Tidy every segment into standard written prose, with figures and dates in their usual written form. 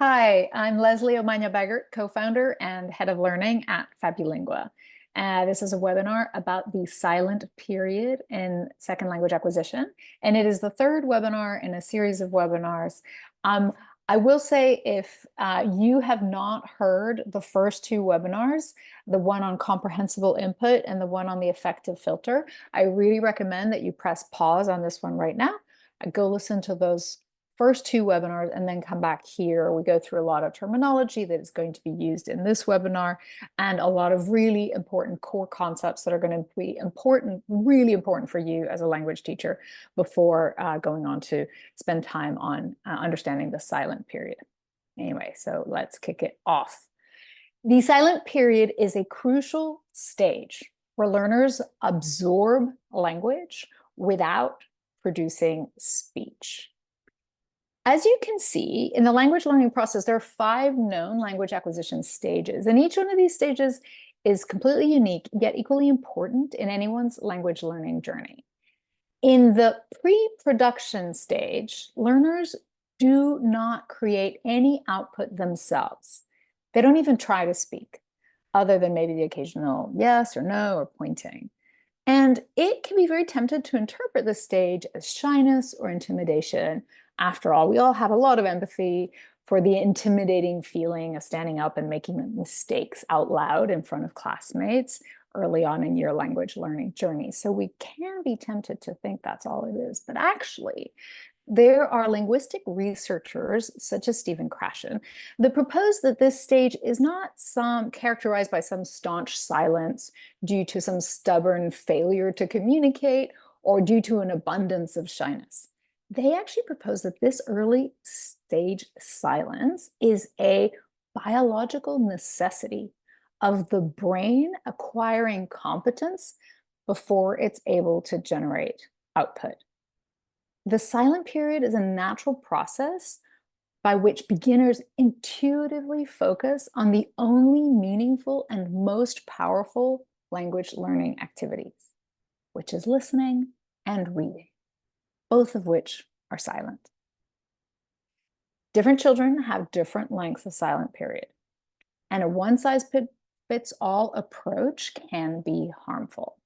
Hi, I'm Leslie Omaña-Baggert, co-founder and head of learning at FabuLingua. This is a webinar about the silent period in second language acquisition, and it is the third webinar in a series of webinars. I will say if you have not heard the first two webinars, the one on comprehensible input and the one on the effective filter, I really recommend that you press pause on this one right now. Go listen to those first two webinars and then come back here. We go through a lot of terminology that is going to be used in this webinar and a lot of really important core concepts that are going to be important, really important for you as a language teacher before going on to spend time on understanding the silent period. Anyway, so let's kick it off. The silent period is a crucial stage where learners absorb language without producing speech. As you can see, in the language learning process, there are 5 known language acquisition stages, and each one of these stages is completely unique, yet equally important in anyone's language learning journey. In the pre-production stage, learners do not create any output themselves. They don't even try to speak, other than maybe the occasional yes or no or pointing. And it can be very tempted to interpret this stage as shyness or intimidation. After all, we all have a lot of empathy for the intimidating feeling of standing up and making mistakes out loud in front of classmates early on in your language learning journey. So we can be tempted to think that's all it is. But actually, there are linguistic researchers, such as Stephen Krashen, that propose that this stage is not characterized by some staunch silence due to some stubborn failure to communicate or due to an abundance of shyness. They actually propose that this early stage silence is a biological necessity of the brain acquiring competence before it's able to generate output. The silent period is a natural process by which beginners intuitively focus on the only meaningful and most powerful language learning activities, which is listening and reading, both of which are silent. Different children have different lengths of silent period, and a one-size-fits-all approach can be harmful.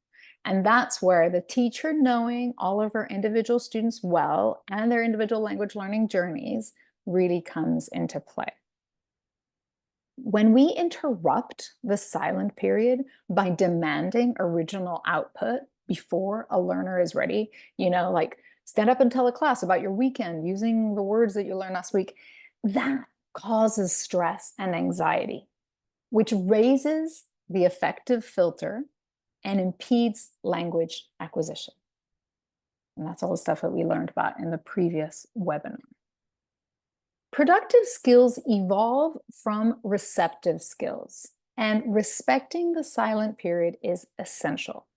And that's where the teacher knowing all of her individual students well and their individual language learning journeys really comes into play. When we interrupt the silent period by demanding original output before a learner is ready, like stand up and tell a class about your weekend using the words that you learned last week, that causes stress and anxiety, which raises the effective filter and impedes language acquisition. And that's all the stuff that we learned about in the previous webinar. Productive skills evolve from receptive skills, and respecting the silent period is essential.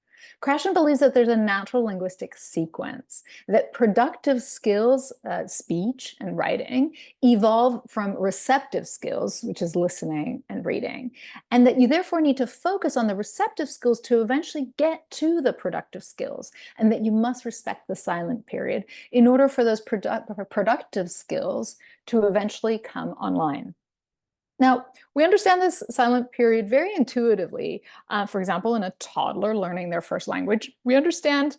Krashen believes that there's a natural linguistic sequence, that productive skills, speech and writing, evolve from receptive skills, which is listening and reading, and that you therefore need to focus on the receptive skills to eventually get to the productive skills, and that you must respect the silent period in order for those productive skills to eventually come online. Now, we understand this silent period very intuitively. For example, in a toddler learning their first language, we understand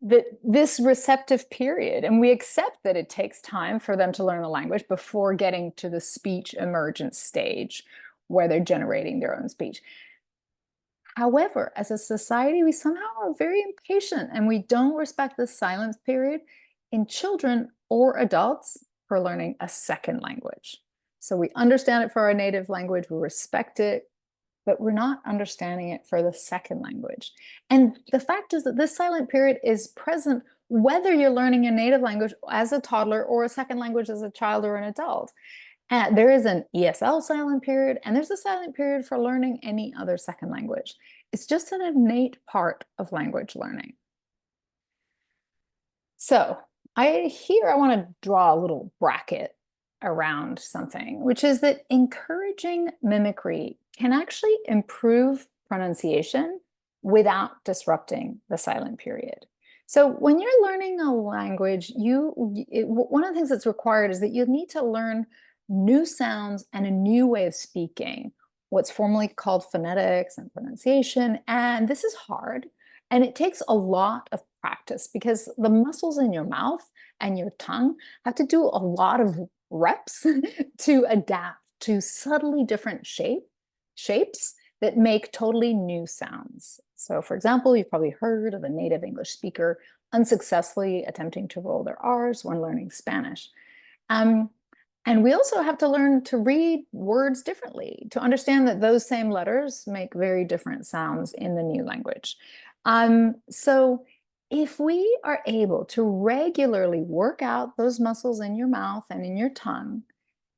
that this receptive period, and we accept that it takes time for them to learn the language before getting to the speech emergence stage where they're generating their own speech. However, as a society, we somehow are very impatient and we don't respect the silence period in children or adults for learning a second language. So we understand it for our native language, we respect it, but we're not understanding it for the second language. And the fact is that this silent period is present whether you're learning a native language as a toddler or a second language as a child or an adult. And there is an ESL silent period, and there's a silent period for learning any other second language. It's just an innate part of language learning. So I want to draw a little bracket around something, which is that encouraging mimicry can actually improve pronunciation without disrupting the silent period. So when you're learning a language, one of the things that's required is that you need to learn new sounds and a new way of speaking, what's formerly called phonetics and pronunciation. And this is hard. And it takes a lot of practice because the muscles in your mouth and your tongue have to do a lot of reps to adapt to subtly different shapes that make totally new sounds. So, for example, you've probably heard of a native English speaker unsuccessfully attempting to roll their R's when learning Spanish. And we also have to learn to read words differently, to understand that those same letters make very different sounds in the new language. So if we are able to regularly work out those muscles in your mouth and in your tongue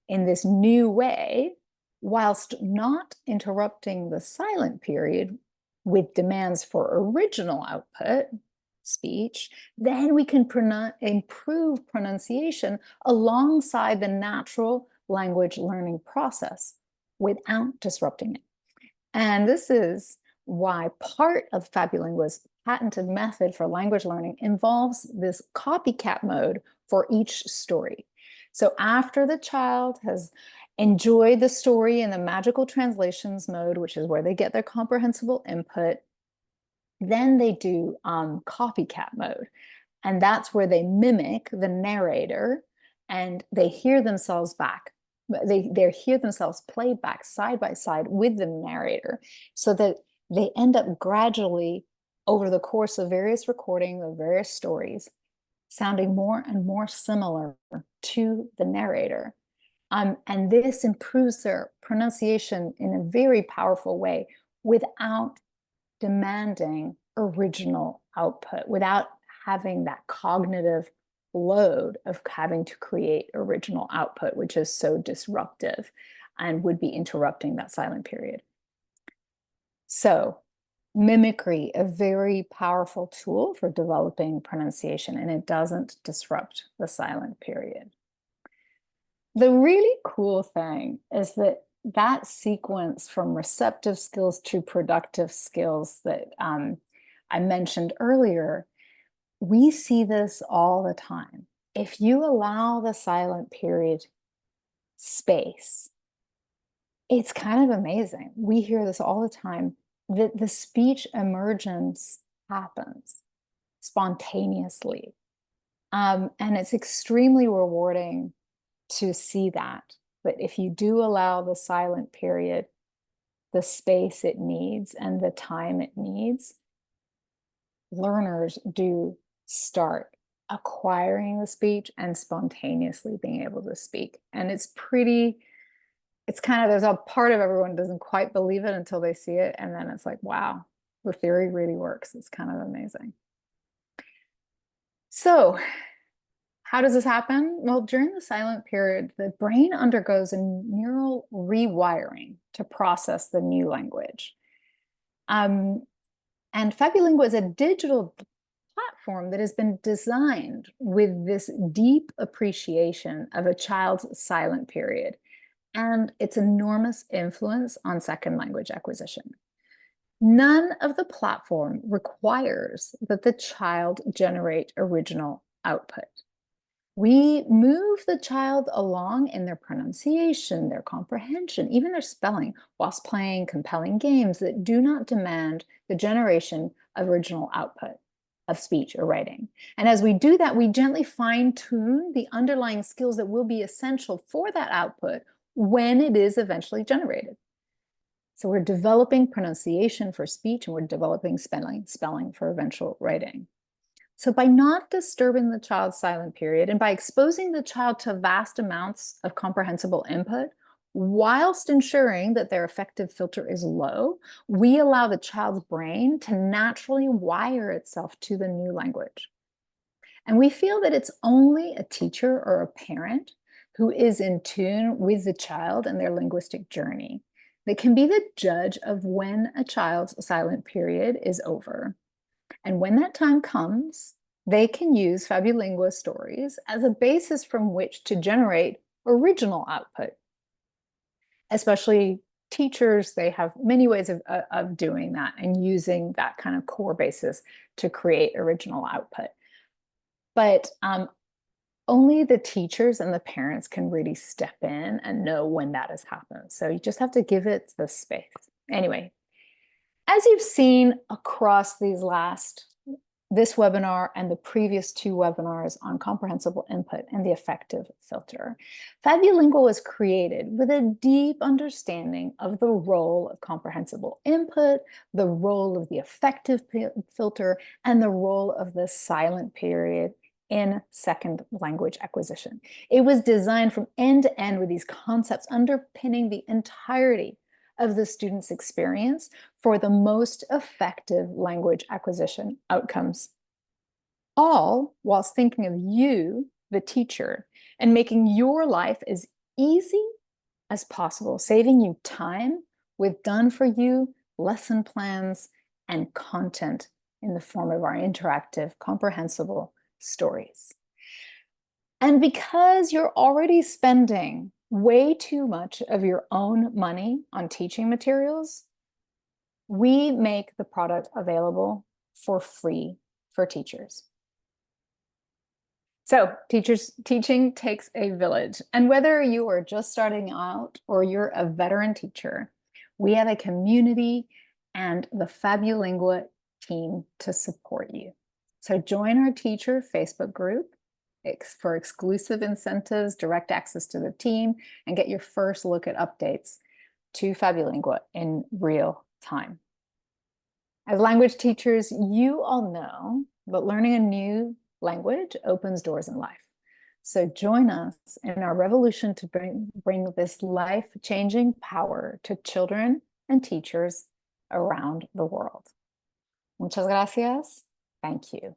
in this new way, whilst not interrupting the silent period with demands for original output, speech, then we can improve pronunciation alongside the natural language learning process without disrupting it. And this is why part of FabuLingua's patented method for language learning involves this copycat mode for each story. So after the child has enjoyed the story in the magical translations mode, which is where they get their comprehensible input, then they do copycat mode. And that's where they mimic the narrator and they hear themselves back. They hear themselves played back side by side with the narrator so that they end up gradually over the course of various recordings of various stories sounding more and more similar to the narrator. And this improves their pronunciation in a very powerful way without demanding original output, without having that cognitive load of having to create original output, which is so disruptive and would be interrupting that silent period. So mimicry, a very powerful tool for developing pronunciation, and it doesn't disrupt the silent period. The really cool thing is that that sequence from receptive skills to productive skills that I mentioned earlier, we see this all the time. If you allow the silent period space, it's kind of amazing. We hear this all the time, that the speech emergence happens spontaneously. And it's extremely rewarding to see that. But if you do allow the silent period the space it needs and the time it needs, learners do start acquiring the speech and spontaneously being able to speak. And it's kind of, there's a part of everyone doesn't quite believe it until they see it. And then it's like, wow, the theory really works. It's kind of amazing. So how does this happen? Well, during the silent period, the brain undergoes a neural rewiring to process the new language. And FabuLingua is a digital platform that has been designed with this deep appreciation of a child's silent period and its enormous influence on second language acquisition. None of the platform requires that the child generate original output. We move the child along in their pronunciation, their comprehension, even their spelling, whilst playing compelling games that do not demand the generation of original output of speech or writing. And as we do that, we gently fine-tune the underlying skills that will be essential for that output when it is eventually generated. So we're developing pronunciation for speech and we're developing spelling for eventual writing. So by not disturbing the child's silent period and by exposing the child to vast amounts of comprehensible input, whilst ensuring that their affective filter is low, we allow the child's brain to naturally wire itself to the new language. And we feel that it's only a teacher or a parent who is in tune with the child and their linguistic journey that can be the judge of when a child's silent period is over. And when that time comes, they can use FabuLingua stories as a basis from which to generate original output. Especially teachers, they have many ways of doing that and using that kind of core basis to create original output. But only the teachers and the parents can really step in and know when that has happened. So you just have to give it the space. Anyway, as you've seen across this webinar and the previous two webinars on comprehensible input and the effective filter, FabuLingua was created with a deep understanding of the role of comprehensible input, the role of the effective filter, and the role of the silent period in second language acquisition. It was designed from end to end with these concepts underpinning the entirety of the student's experience for the most effective language acquisition outcomes. All whilst thinking of you, the teacher, and making your life as easy as possible, saving you time with done-for-you lesson plans and content in the form of our interactive, comprehensible stories. And because you're already spending way too much of your own money on teaching materials, we make the product available for free for teachers. So teaching takes a village. And whether you are just starting out or you're a veteran teacher, we have a community and the FabuLingua team to support you. So join our teacher Facebook group for exclusive incentives, direct access to the team, and get your first look at updates to FabuLingua in real time. As language teachers, you all know that learning a new language opens doors in life. So join us in our revolution to bring this life-changing power to children and teachers around the world. Muchas gracias. Thank you.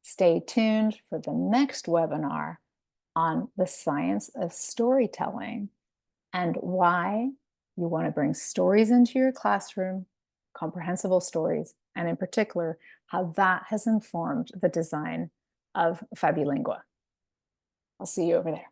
Stay tuned for the next webinar on the science of storytelling and why you want to bring stories into your classroom, comprehensible stories, and in particular, how that has informed the design of FabuLingua. I'll see you over there.